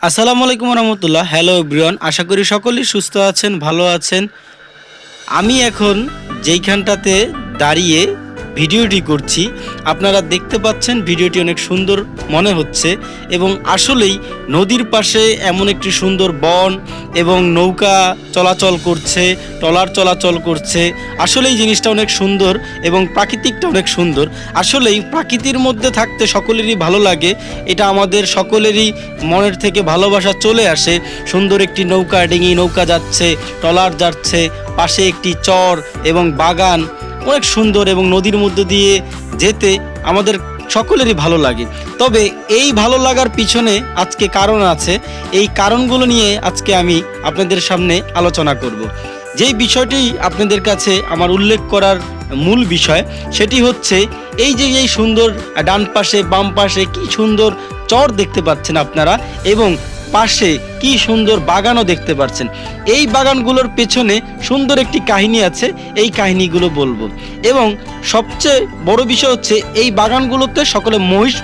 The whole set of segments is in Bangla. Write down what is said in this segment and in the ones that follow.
আসসালামু আলাইকুম রহমতুল্লাহ। হ্যালো এভরিওয়ান, আশা করি সকলেই সুস্থ আছেন, ভালো আছেন। আমি এখন যেইখানটাতে দাঁড়িয়ে ভিডিওটি করছি, আপনারা দেখতে পাচ্ছেন ভিডিওটি অনেক সুন্দর মনে হচ্ছে এবং আসলেই নদীর পাশে এমন একটি সুন্দর বন এবং নৌকা চলাচল করছে, ট্রলার চলাচল করছে। আসলেই জিনিসটা অনেক সুন্দর এবং প্রাকৃতিকটা অনেক সুন্দর। আসলেই প্রাকৃতির মধ্যে থাকতে সকলেরই ভালো লাগে, এটা আমাদের সকলেরই মনের থেকে ভালোবাসা চলে আসে। সুন্দর একটি নৌকা, ডিঙি নৌকা যাচ্ছে, ট্রলার যাচ্ছে, পাশে একটি চর এবং বাগান অনেক সুন্দর এবং নদীর মধ্য দিয়ে যেতে আমাদের সকলেরই ভালো লাগে। তবে এই ভালো লাগার পিছনে আজকে কারণ আছে, এই কারণগুলো নিয়ে আজকে আমি আপনাদের সামনে আলোচনা করব। যেই বিষয়টি আপনাদের কাছে আমার উল্লেখ করার মূল বিষয় সেটি হচ্ছে এই সুন্দর ডান পাশে বাম পাশে কি সুন্দর চর দেখতে পাচ্ছেন আপনারা এবং পাশে কি সুন্দর বাগানও দেখতে পাচ্ছেন। এই বাগানগুলোর পেছনে সুন্দর একটি কাহিনী আছে, এই কাহিনীগুলো বলবো। এবং সবচেয়ে বড় বিষয় হচ্ছে এই বাগানগুলোতে সকলে মহিষ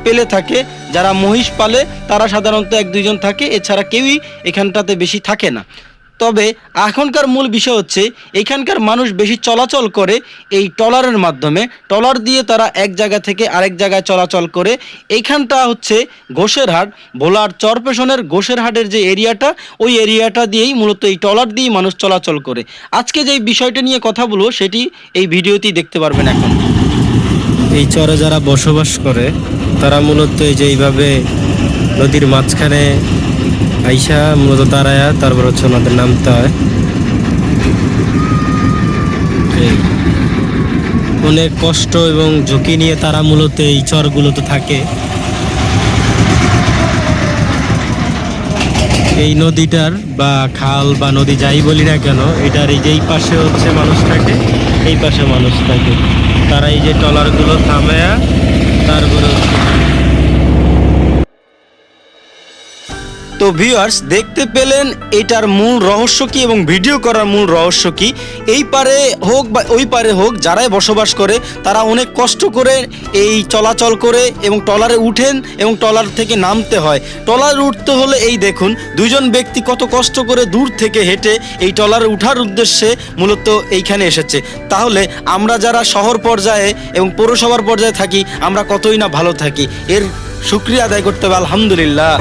পেলে থাকে। যারা মহিষ পালে তারা সাধারণত এক দুইজন থাকে, এছাড়া কেউই এখানটাতে বেশি থাকে না। তবে এখনকার মূল বিষয় হচ্ছে এখানকার মানুষ বেশি চলাচল করে এই ট্রলারের মাধ্যমে। ট্রলার দিয়ে তারা এক জায়গা থেকে আরেক জায়গায় চলাচল করে। এইখানটা হচ্ছে ঘোষেরহাট, ভোলার চরপেশনের ঘোষেরহাটের যে এরিয়াটা, ওই এরিয়াটা দিয়েই মূলত এই ট্রলার দিয়েই মানুষ চলাচল করে। আজকে যেই বিষয়টা নিয়ে কথা বলবো সেটি এই ভিডিওতেই দেখতে পারবেন। এখন এই চরে যারা বসবাস করে তারা মূলত এই যে এইভাবে নদীর মাঝখানে আইসা মূলত দাঁড়ায়, তারপর হচ্ছে ওনাদের নামতে হয়। অনেক কষ্ট এবং ঝুঁকি নিয়ে তারা মূলত এই চরগুলোতে থাকে। এই নদীটার বা খাল বা নদী যাই বলি না কেন, এটার এই যে এই পাশে হচ্ছে মানুষ থাকে, এই পাশে মানুষ থাকে। তারা এই যে ট্রলারগুলো থামায়া তারপরে তো ভিউয়ার্স, দেখতে পেলেন এটার মূল রহস্য কি এবং ভিডিও করার মূল রহস্য কি। এই পারে হোক বা ওই পারে হোক, যারাই বসবাস করে তারা অনেক কষ্ট করে এই চলাচল করে এবং ট্রলারে উঠেন এবং ট্রলার থেকে নামতে হয়। ট্রলারে উঠতে হলে এই দেখুন দুইজন ব্যক্তি কত কষ্ট করে দূর থেকে হেঁটে এই ট্রলারে উঠার উদ্দেশ্যে মূলত এইখানে এসেছে। তাহলে আমরা যারা শহর পর্যায়ে এবং পৌরসভার পর্যায়ে থাকি আমরা কতই না ভালো থাকি, এর শুকরিয়া আদায় করতে হবে আলহামদুলিল্লাহ।